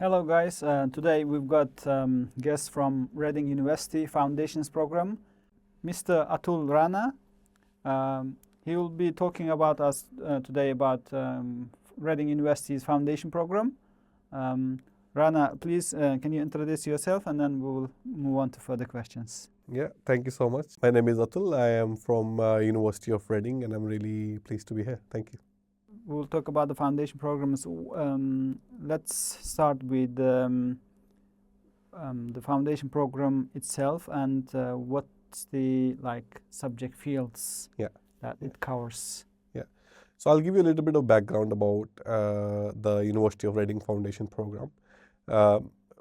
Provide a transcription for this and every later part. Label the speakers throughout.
Speaker 1: Hello guys, today we've got guests from Reading University Foundations Program, Mr. Atul Rana. He will be talking about us today about Reading University's Foundation Program. Rana, please can you introduce yourself and then we will move on to further questions.
Speaker 2: Yeah, thank you so much. My name is Atul. I am from University of Reading and I'm really pleased to be here. Thank you.
Speaker 1: We'll talk about the foundation programs. Let's start with the foundation program itself and what's the subject fields that it covers.
Speaker 2: Yeah, so I'll give you a little bit of background about the University of Reading Foundation Program.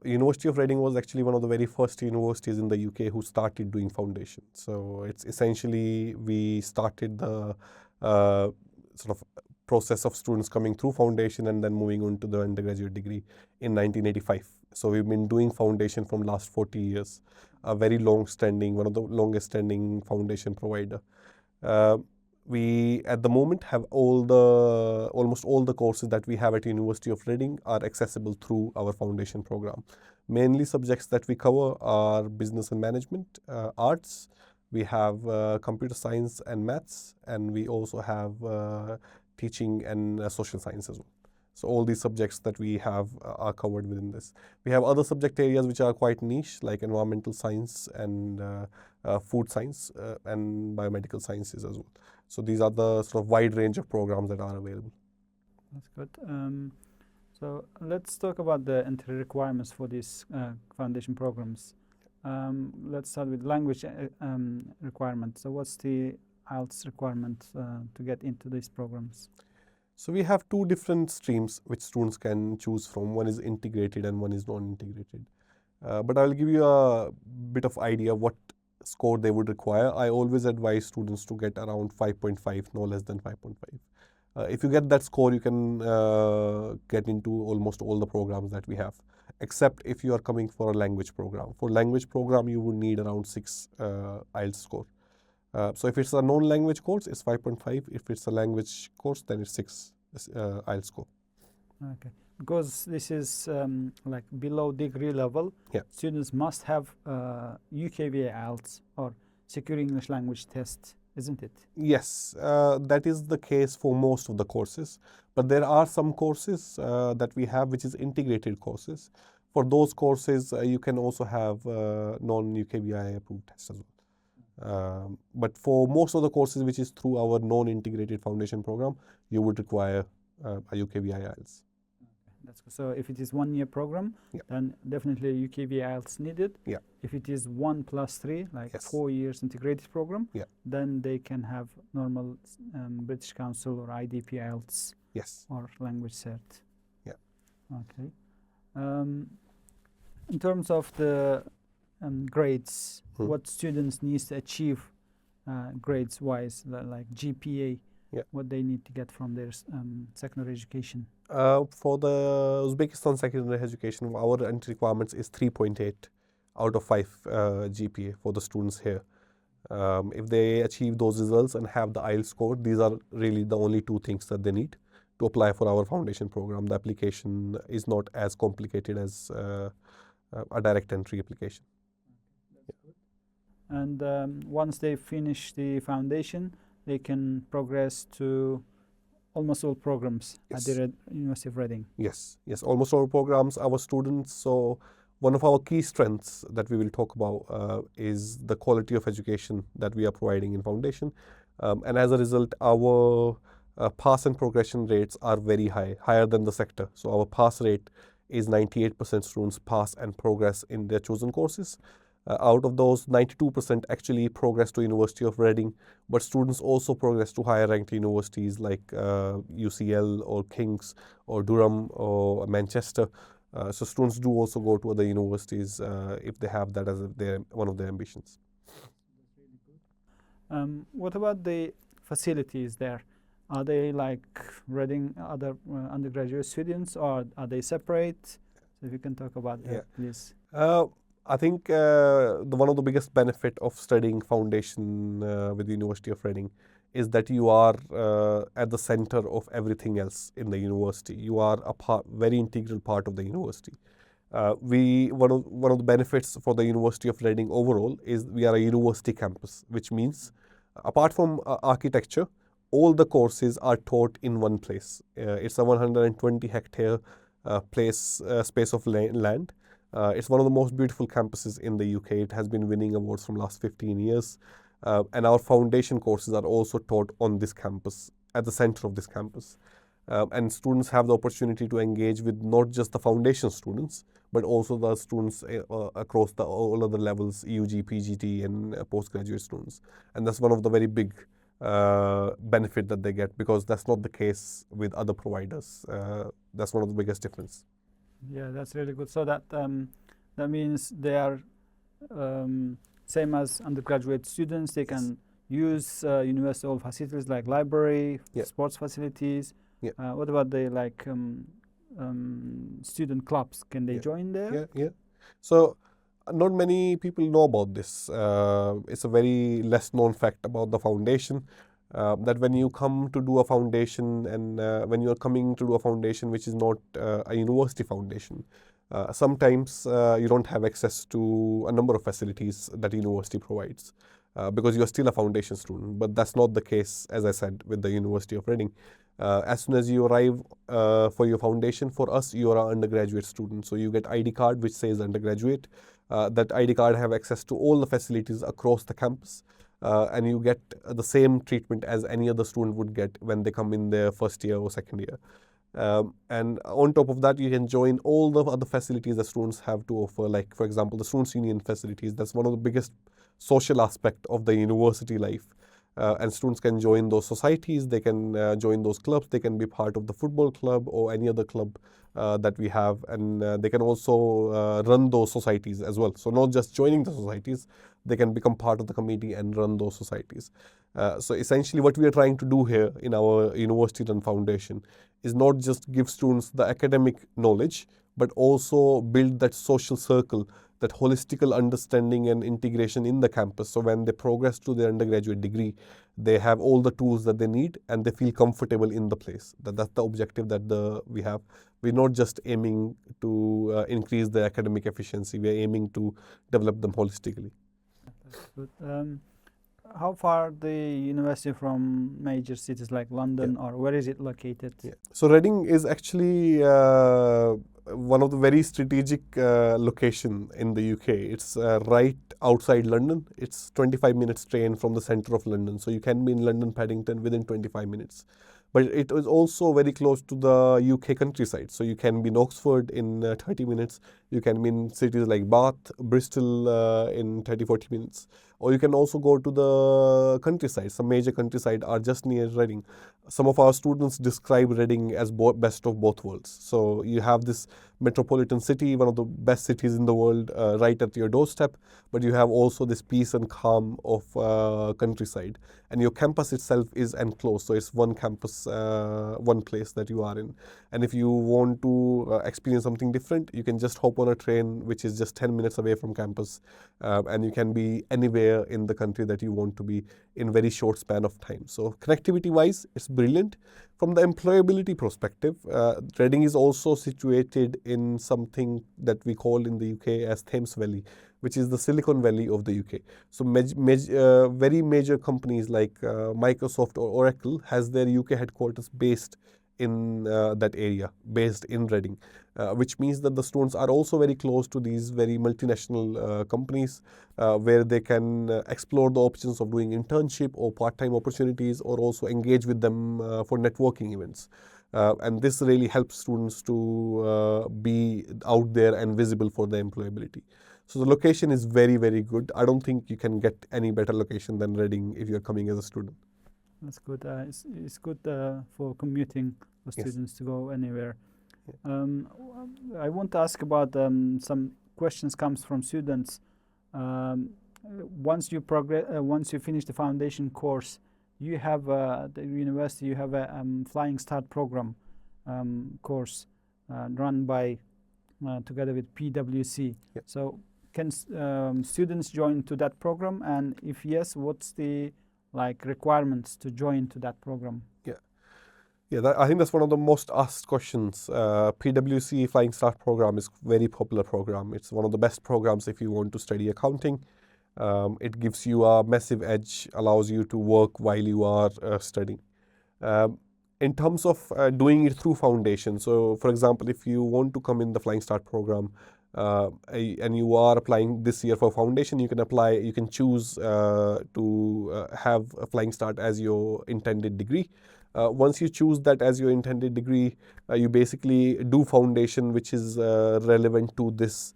Speaker 2: University of Reading was actually one of the very first universities in the UK who started doing foundation. So it's essentially we started the sort of process of students coming through foundation and then moving on to the undergraduate degree in 1985. So we've been doing foundation from last 40 years, a very long-standing, one of the longest-standing foundation provider. We at the moment have almost all the courses that we have at University of Reading are accessible through our foundation program. Mainly subjects that we cover are business and management, arts. We have computer science and maths, and we also have teaching and social science as well. So all these subjects that we have are covered within this. We have other subject areas which are quite niche, like environmental science and food science and biomedical sciences as well. So these are the sort of wide range of programs that are available.
Speaker 1: That's good. So let's talk about the entry requirements for these foundation programs. Let's start with language requirement. So what's the IELTS requirement to get into these programs?
Speaker 2: So we have two different streams which students can choose from. One is integrated and one is non-integrated. But I'll give you a bit of idea what score they would require. I always advise students to get around 5.5, no less than 5.5. If you get that score, you can get into almost all the programs that we have, except if you are coming for a language program. For language program, you would need around 6 IELTS score. So if it's a non-language course, it's 5.5. If it's a language course, then it's 6 IELTS score.
Speaker 1: Okay, because this is like below degree level, students must have UKVA IELTS or Secure English Language Test, isn't it?
Speaker 2: Yes, that is the case for most of the courses. But there are some courses that we have which is integrated courses. For those courses, you can also have non-UKVI approved tests as well. But for most of the courses which is through our non-integrated foundation program, you would require a UKVI IELTS.
Speaker 1: That's good. So if it is 1 year program, then definitely UKVI IELTS needed. If it is 1+3, like 4 years integrated program, then they can have normal British Council or IDP IELTS or language cert. Okay. In terms of the grades, what students need to achieve grades wise, like GPA, what they need to get from their secondary education?
Speaker 2: For the Uzbekistan secondary education, our entry requirements is 3.8 out of 5 GPA for the students here. If they achieve those results and have the IELTS score, these are really the only 2 things that they need to apply for our foundation program. The application is not as complicated as a direct entry application.
Speaker 1: And once they finish the foundation, they can progress to almost all programs at the University of Reading.
Speaker 2: Yes, almost all programs, our students. So one of our key strengths that we will talk about is the quality of education that we are providing in foundation. And as a result, our pass and progression rates are very high, higher than the sector. So our pass rate is 98% students pass and progress in their chosen courses. Out of those, 92% actually progress to University of Reading, but students also progress to higher ranked universities like UCL or King's or Durham or Manchester. So students do also go to other universities if they have that as one of their ambitions.
Speaker 1: What about the facilities there? Are they like Reading other undergraduate students, or are they separate? So if you can talk about that, please.
Speaker 2: I think one of the biggest benefit of studying foundation with the University of Reading is that you are at the center of everything else in the university. You are a very integral part of the university. One of the benefits for the University of Reading overall is we are a university campus, which means apart from architecture, all the courses are taught in one place. It's a 120 hectare space of land. It's one of the most beautiful campuses in the UK. It has been winning awards from last 15 years. And our foundation courses are also taught on this campus, at the center of this campus. And students have the opportunity to engage with not just the foundation students, but also the students across all other levels, UG, PGT, and postgraduate students. And that's one of the very big benefit that they get, because that's not the case with other providers. That's one of the biggest difference.
Speaker 1: Yeah, that's really good. So that means they are same as undergraduate students. They can use university all facilities like library, sports facilities. What about the student clubs? Can they join there?
Speaker 2: Yeah. So not many people know about this. It's a very less known fact about the foundation. That when you come to do a foundation, and when you are coming to do a foundation which is not a university foundation, sometimes you don't have access to a number of facilities that university provides, because you are still a foundation student. But that's not the case, as I said, with the University of Reading. As soon as you arrive for your foundation, for us, you are an undergraduate student. So you get ID card which says undergraduate. That ID card have access to all the facilities across the campus. And you get the same treatment as any other student would get when they come in their first year or second year. And on top of that, you can join all the other facilities that students have to offer, like, for example, the Students' Union facilities. That's one of the biggest social aspect of the university life. And students can join those societies, they can join those clubs, they can be part of the football club or any other club that we have, and they can also run those societies as well. So not just joining the societies, they can become part of the committee and run those societies. So essentially what we are trying to do here in our university run foundation is not just give students the academic knowledge, but also build that social circle, that holistical understanding and integration in the campus. So when they progress to their undergraduate degree, they have all the tools that they need and they feel comfortable in the place. That's the objective that we have. We're not just aiming to increase their academic efficiency, we're aiming to develop them holistically.
Speaker 1: That's good. How far the university from major cities like London, or where is it located?
Speaker 2: So Reading is actually one of the very strategic location in the UK. It's right outside London. It's 25 minutes train from the center of London. So you can be in London Paddington within 25 minutes. But it is also very close to the UK countryside. So you can be in Oxford in 30 minutes. You can be in cities like Bath, Bristol in 30-40 minutes. Or you can also go to the countryside. Some major countryside are just near Reading. Some of our students describe Reading as best of both worlds. So you have this metropolitan city, one of the best cities in the world, right at your doorstep. But you have also this peace and calm of countryside. And your campus itself is enclosed. So it's one campus, one place that you are in. And if you want to experience something different, you can just hop on a train which is just 10 minutes away from campus. And you can be anywhere in the country that you want to be in very short span of time. So connectivity wise, it's brilliant. From the employability perspective, Reading is also situated in something that we call in the UK as Thames Valley, which is the Silicon Valley of the UK. So very major companies like Microsoft or Oracle has their UK headquarters based in that area, based in Reading, which means that the students are also very close to these very multinational companies where they can explore the options of doing internship or part-time opportunities, or also engage with them for networking events. And this really helps students to be out there and visible for their employability. So the location is very, very good. I don't think you can get any better location than Reading if you're coming as a student.
Speaker 1: That's good. It's good for commuting for students to go anywhere. I want to ask about some questions comes from students. Once you finish the foundation course, you have at the university you have a Flying Start program course run by together with PwC. So can students join to that program? And if yes, what's the like requirements to join to that program?
Speaker 2: Yeah, I think that's one of the most asked questions. PwC Flying Start program is a very popular program. It's one of the best programs if you want to study accounting. It gives you a massive edge, allows you to work while you are studying. In terms of doing it through foundation, so for example, if you want to come in the Flying Start program and you are applying this year for foundation, you can apply, you can choose to have a Flying Start as your intended degree. Once you choose that as your intended degree, you basically do foundation, which is relevant to this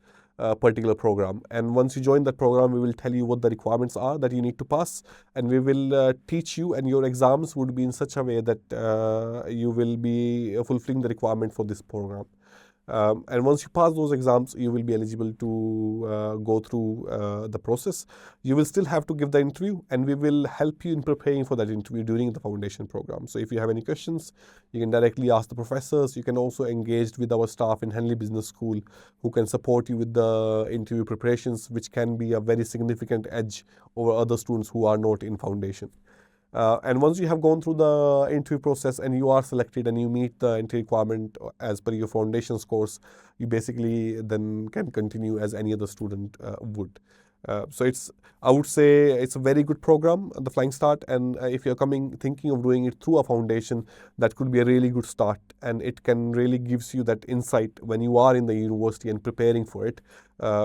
Speaker 2: particular program. And once you join that program, we will tell you what the requirements are that you need to pass, and we will teach you, and your exams would be in such a way that you will be fulfilling the requirement for this program. And once you pass those exams, you will be eligible to go through the process. You will still have to give the interview, and we will help you in preparing for that interview during the foundation program. So if you have any questions, you can directly ask the professors. You can also engage with our staff in Henley Business School, who can support you with the interview preparations, which can be a very significant edge over other students who are not in foundation. And once you have gone through the interview process and you are selected and you meet the entry requirement as per your foundations course, you basically then can continue as any other student would. So I would say it's a very good program, the Flying Start, and if you're thinking of doing it through a foundation, that could be a really good start, and it can really gives you that insight when you are in the university and preparing for it,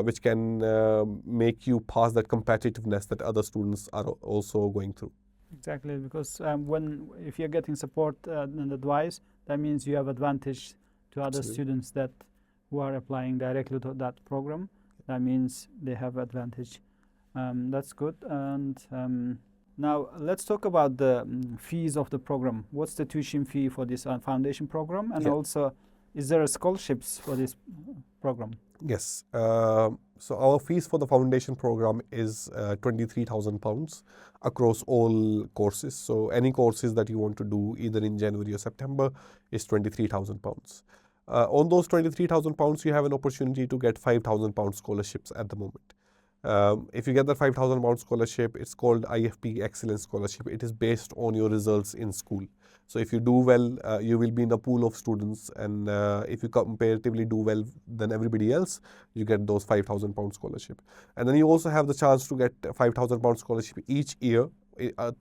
Speaker 2: which can make you pass that competitiveness that other students are also going through.
Speaker 1: Exactly, because if you're getting support and advice, that means you have advantage to other
Speaker 2: Absolutely.
Speaker 1: students who are applying directly to that program. That means they have advantage. That's good. And now let's talk about the fees of the program. What's the tuition fee for this foundation program? And also, is there scholarships for this program?
Speaker 2: Yes. So our fees for the foundation program is £23,000 across all courses. So any courses that you want to do either in January or September is £23,000. On those £23,000, you have an opportunity to get £5,000 scholarships at the moment. If you get the £5,000 scholarship, it's called IFP Excellence Scholarship. It is based on your results in school. So if you do well, you will be in a pool of students, and if you comparatively do well than everybody else, you get those £5,000 scholarship. And then you also have the chance to get £5,000 scholarship each year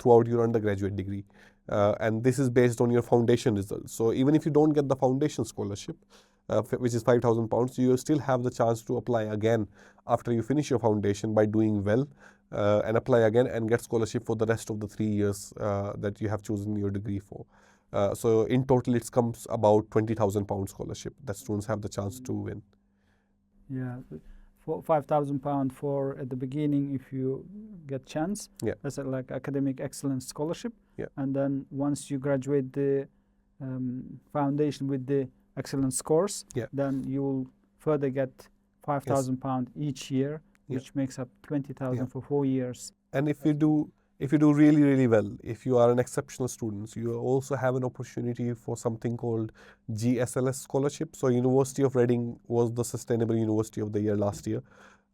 Speaker 2: throughout your undergraduate degree. And this is based on your foundation results. So even if you don't get the foundation scholarship, which is £5,000, you still have the chance to apply again after you finish your foundation by doing well, and apply again and get scholarship for the rest of the 3 years that you have chosen your degree for. So in total, it comes about £20,000 scholarship that students have the chance to win.
Speaker 1: Yeah, for £5,000 for at the beginning if you get chance.
Speaker 2: Yeah.
Speaker 1: That's like academic excellence scholarship.
Speaker 2: Yeah.
Speaker 1: And then once you graduate the foundation with the excellence course, then you will further get £5,000 each year, which makes up 20,000 for 4 years.
Speaker 2: And if you do really, really well, if you are an exceptional student, you also have an opportunity for something called GSLS scholarship. So University of Reading was the Sustainable University of the Year last year.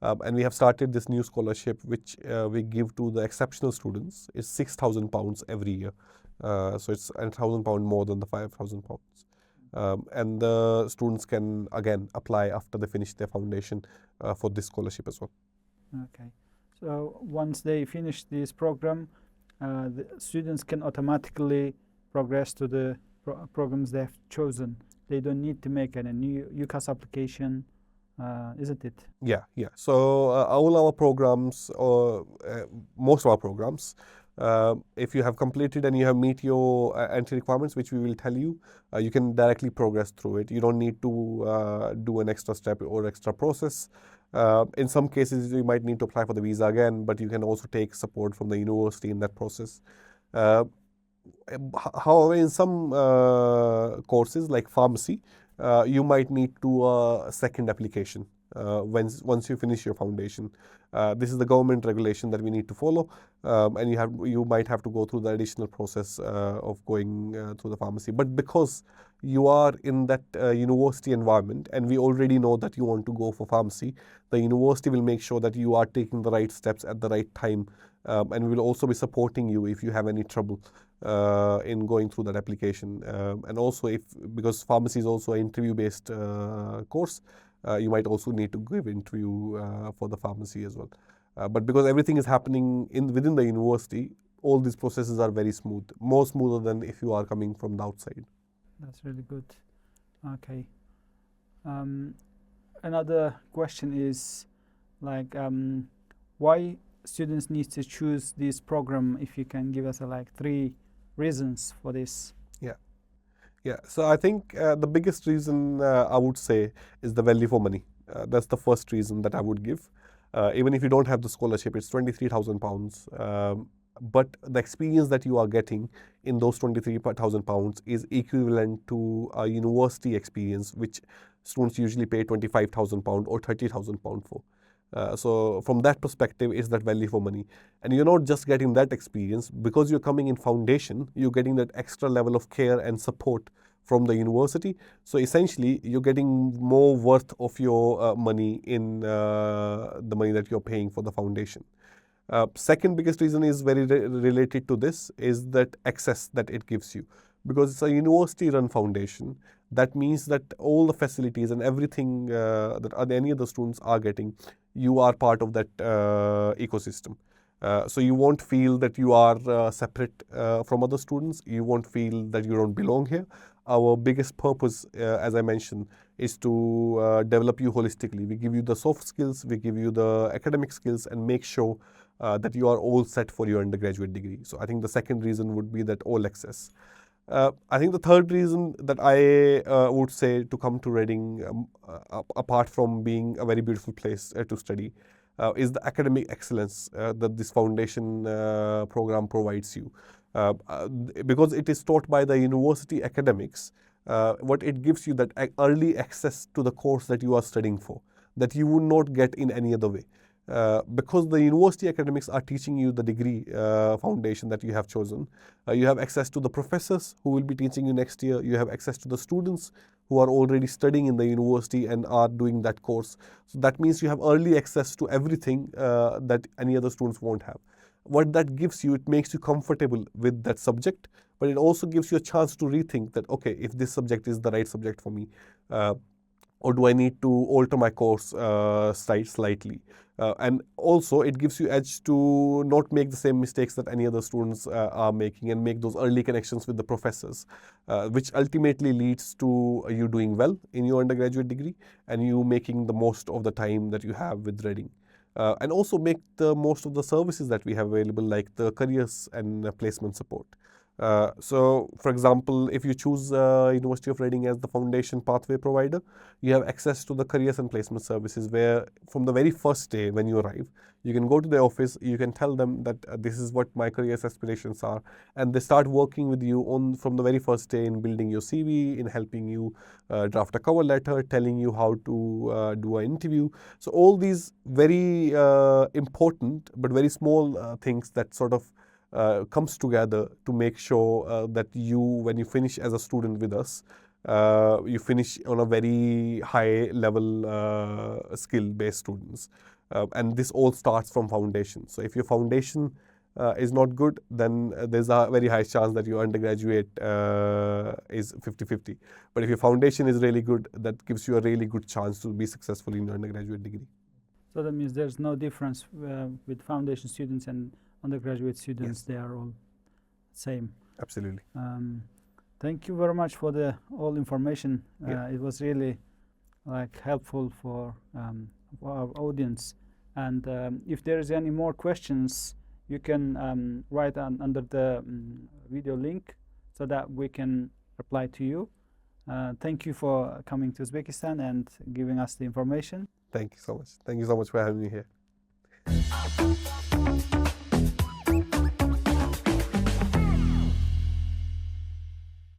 Speaker 2: And we have started this new scholarship, which we give to the exceptional students. It's £6,000 every year. So it's £1,000 more than the £5,000. And the students can again apply after they finish their foundation for this scholarship as well.
Speaker 1: Okay, so once they finish this program, the students can automatically progress to the programs they have chosen. They don't need to make any new UCAS application, isn't it?
Speaker 2: Yeah. So all our programs, most of our programs, if you have completed and you have meet your entry requirements, which we will tell you, you can directly progress through it. You don't need to do an extra step or extra process. In some cases, you might need to apply for the visa again, but you can also take support from the university in that process. However, in some courses like pharmacy, you might need to do a second application once you finish your foundation. This is the government regulation that we need to follow, and you might have to go through the additional process of going through the pharmacy. But because you are in that university environment and we already know that you want to go for pharmacy, the university will make sure that you are taking the right steps at the right time and we will also be supporting you if you have any trouble in going through that application. And also, because pharmacy is also an interview-based course, you might also need to give interview for the pharmacy as well. But because everything is happening within the university, all these processes are very smooth, more smoother than if you are coming from the outside.
Speaker 1: That's really good. Okay. Another question is like why students need to choose this program? If you can give us like 3 reasons for this.
Speaker 2: Yeah. So I think the biggest reason I would say is the value for money. That's the first reason that I would give. Even if you don't have the scholarship, it's £23,000. But the experience that you are getting in those £23,000 is equivalent to a university experience, which students usually pay £25,000 or £30,000 for. So from that perspective, is that value for money. And you're not just getting that experience. Because you're coming in foundation, you're getting that extra level of care and support from the university. So essentially, you're getting more worth of your money in the money that you're paying for the foundation. Second biggest reason is very related to this, is that access that it gives you. Because it's a university-run foundation, that means that all the facilities and everything that any other students are getting, you are part of that ecosystem. So you won't feel that you are separate from other students. You won't feel that you don't belong here. Our biggest purpose, as I mentioned, is to develop you holistically. We give you the soft skills, we give you the academic skills, and make sure that you are all set for your undergraduate degree. So I think the second reason would be that all access. I think the third reason that I would say to come to Reading, apart from being a very beautiful place to study, is the academic excellence that this foundation program provides you. Because it is taught by the university academics, what it gives you that early access to the course that you are studying for, that you would not get in any other way. Because the university academics are teaching you the degree foundation that you have chosen, you have access to the professors who will be teaching you next year. You have access to the students who are already studying in the university and are doing that course. So that means you have early access to everything that any other students won't have. What that gives you, it makes you comfortable with that subject, but it also gives you a chance to rethink that, okay, if this subject is the right subject for me, or do I need to alter my course slightly? And also, it gives you edge to not make the same mistakes that any other students are making, and make those early connections with the professors, which ultimately leads to you doing well in your undergraduate degree and you making the most of the time that you have with Reading. And also make the most of the services that we have available, like the careers and placement support. So, for example, if you choose University of Reading as the foundation pathway provider, you have access to the careers and placement services, where from the very first day when you arrive, you can go to the office, you can tell them that this is what my careers aspirations are, and they start working with you from the very first day in building your CV, in helping you draft a cover letter, telling you how to do an interview. So all these very important but very small things that sort of comes together to make sure that you, when you finish as a student with us, you finish on a very high level skill-based students. And this all starts from foundation. So if your foundation is not good, then there's a very high chance that your undergraduate is 50-50. But if your foundation is really good, that gives you a really good chance to be successful in your undergraduate degree.
Speaker 1: So that means there's no difference with foundation students and undergraduate students. Yes. They are all same.
Speaker 2: Absolutely.
Speaker 1: Thank you very much for the all information.
Speaker 2: Yeah.
Speaker 1: It was really helpful for our audience. And if there is any more questions, you can write under the video link so that we can reply to you. Thank you for coming to Uzbekistan and giving us the information.
Speaker 2: Thank you so much. Thank you so much for having me here.